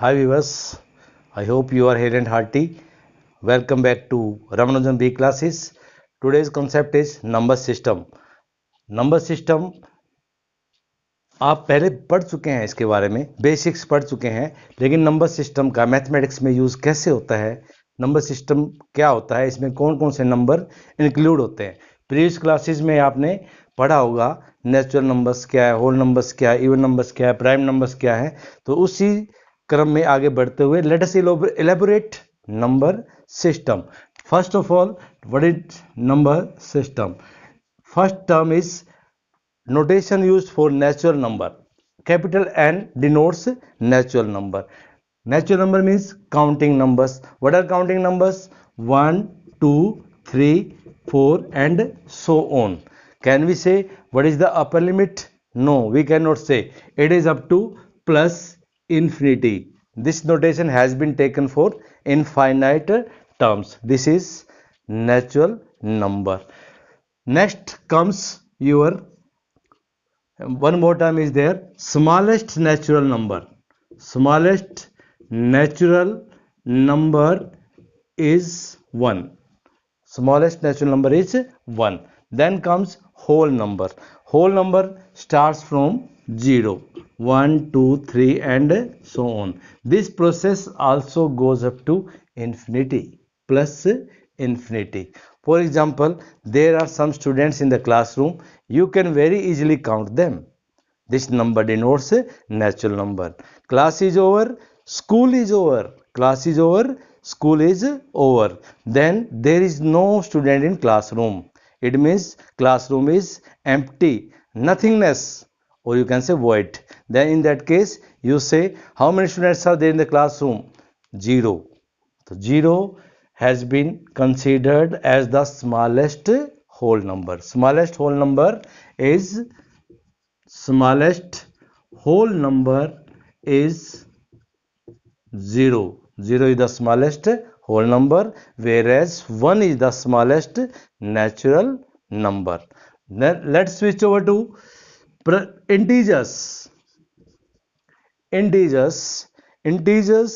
Hi viewers, I hope you are here and hearty. Welcome back to Ramanujan B classes. Today's concept is number system. Number system आप पहले पढ़ चुके हैं, इसके बारे में बेसिक्स पढ़ चुके हैं, लेकिन नंबर सिस्टम का मैथमेटिक्स में यूज़ कैसे होता है, नंबर सिस्टम क्या होता है, इसमें कौन कौन से नंबर इंक्लूड होते हैं। प्रीवियस क्लासेस में आपने पढ़ा होगा नेचुरल नंबर्स क्या है, होल नंबर्स क्या है, इवन नंबर्स क्या है, प्राइम नंबर्स क्या है। तो उसी क्रम में आगे बढ़ते हुए let us elaborate number system. First of all, what is number system? First term is notation used for natural number. Capital N denotes natural number. Natural number means counting numbers. What are counting numbers? 1, 2, 3, 4 and so on. Can we say what is the upper limit? No, we cannot say. It is up to plus infinity. This notation has been taken for infinite terms. This is natural number. Next comes your one more term is there, smallest natural number. Smallest natural number is 1. Smallest natural number is 1. Then comes whole number. Whole number starts from 0, 1, 2, 3 and so on. This process also goes up to infinity, plus infinity. For example, there are some students in the classroom. You can very easily count them. This number denotes a natural number. Class is over, school is over. Class is over, school is over. Then there is no student in classroom. It means classroom is empty, nothingness, or you can say void. Then in that case, you say how many students are there in the classroom? 0. So 0 has been considered as the smallest whole number. Smallest whole number is 0. 0 is the smallest whole number, whereas 1 is the smallest natural number. Then let's switch over to integers. Integers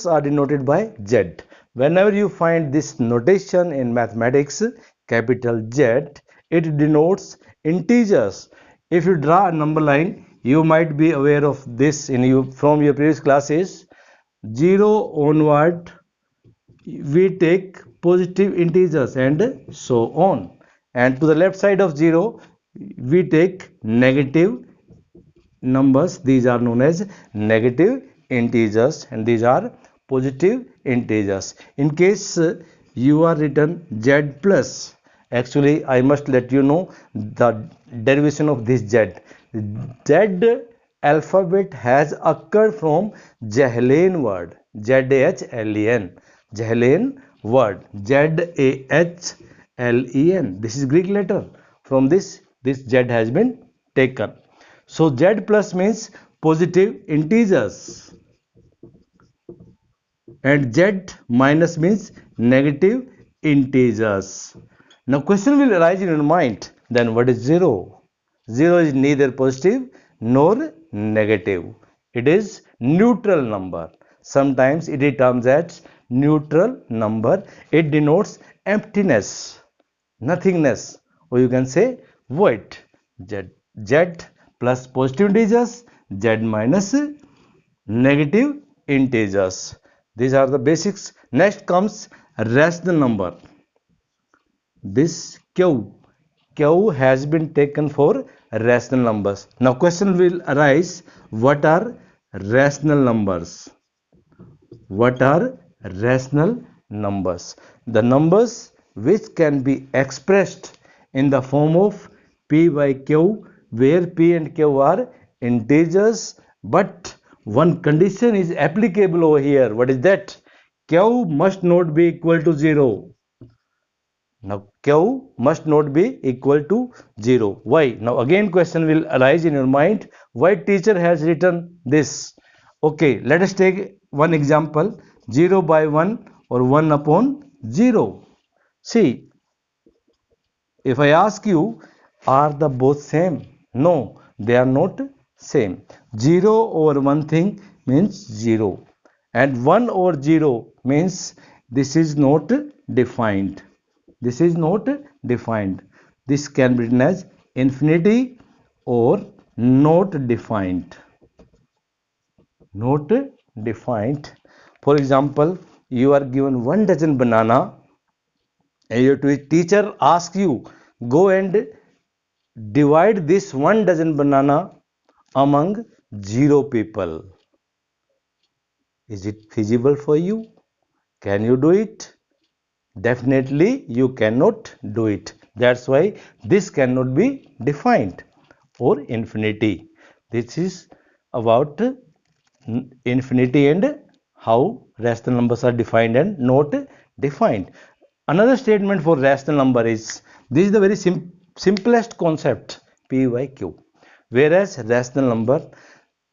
are denoted by Z. Whenever you find this notation in mathematics, capital Z, it denotes integers. If you draw a number line, you might be aware of this from your previous classes. 0 onward, we take positive integers and so on. And to the left side of 0, we take negative numbers. These are known as negative integers and these are positive integers. In case you are written Z plus, actually I must let you know the derivation of this Z. Z alphabet has occurred from Jahlen word, Jahlen, Jahlen word, Jahlen. This is Greek letter. From this Z has been taken. So Z plus means positive integers and Z minus means negative integers. Now question will arise in your mind, then what is 0? 0 is neither positive nor negative. It is neutral number. Sometimes it is termed as neutral number. It denotes emptiness, nothingness, or you can say void. Z plus positive integers, Z minus negative integers. These are the basics. Next comes rational number. This Q has been taken for rational numbers. Now question will arise, what are rational numbers? What are rational numbers? The numbers which can be expressed in the form of P by Q, where P and Q are integers, but one condition is applicable over here. What is that? Q must not be equal to 0. Now Q must not be equal to 0. Why? Now again question will arise in your mind. Why teacher has written this? Okay, let us take one example. 0 by 1 or 1 upon 0. See, if I ask you, are the both same? No, they are not same. 0 over one thing means 0 and 1 or 0 means this is not defined. This is not defined. This can be written as infinity or not defined. Not defined. For example, you are given 1 dozen banana and your teacher asks you, go and divide this 1 dozen banana among 0 people. Is it feasible for you? Can you do it? Definitely you cannot do it. That's why this cannot be defined or infinity. This is about infinity and how rational numbers are defined and not defined. Another statement for rational number is, this is the very simplest concept, P by Q. Whereas rational number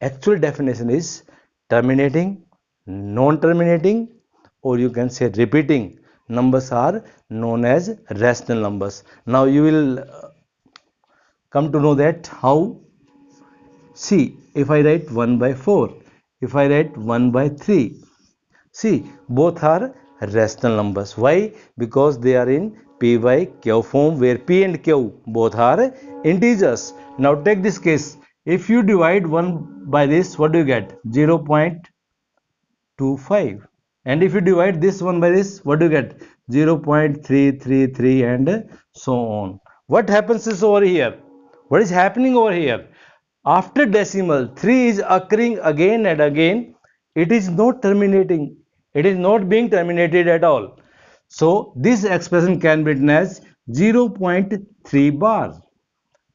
actual definition is terminating, non-terminating, or you can say repeating numbers are known as rational numbers. Now you will come to know that how. See, if I write 1 by 4, if I write 1 by 3, see, both are rational numbers. Why? Because they are in P by Q form, where P and Q both are integers. Now take this case. If you divide 1 by this, what do you get? 0.25. And if you divide this one by this, what do you get? 0.333 and so on. What happens is over here? What is happening over here? After decimal, 3 is occurring again and again. It is not terminating. It is not being terminated at all. So this expression can be written as 0.3 bar.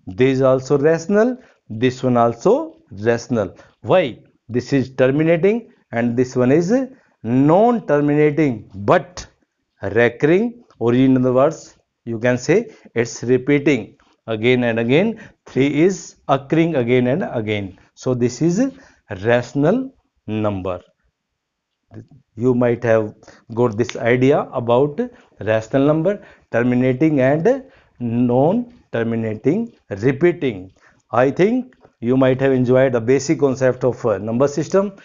This is also rational. This one also rational. Why? This is terminating and this one is non-terminating but recurring, or in other words you can say it's repeating again and again. 3 is occurring again and again. So this is a rational number. You might have got this idea about rational number, terminating and non-terminating, repeating. I think you might have enjoyed the basic concept of number system.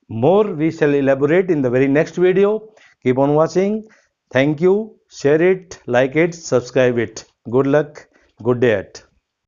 More we shall elaborate in the very next video. Keep on watching. Thank you. Share it, like it, subscribe it. Good luck. Good day.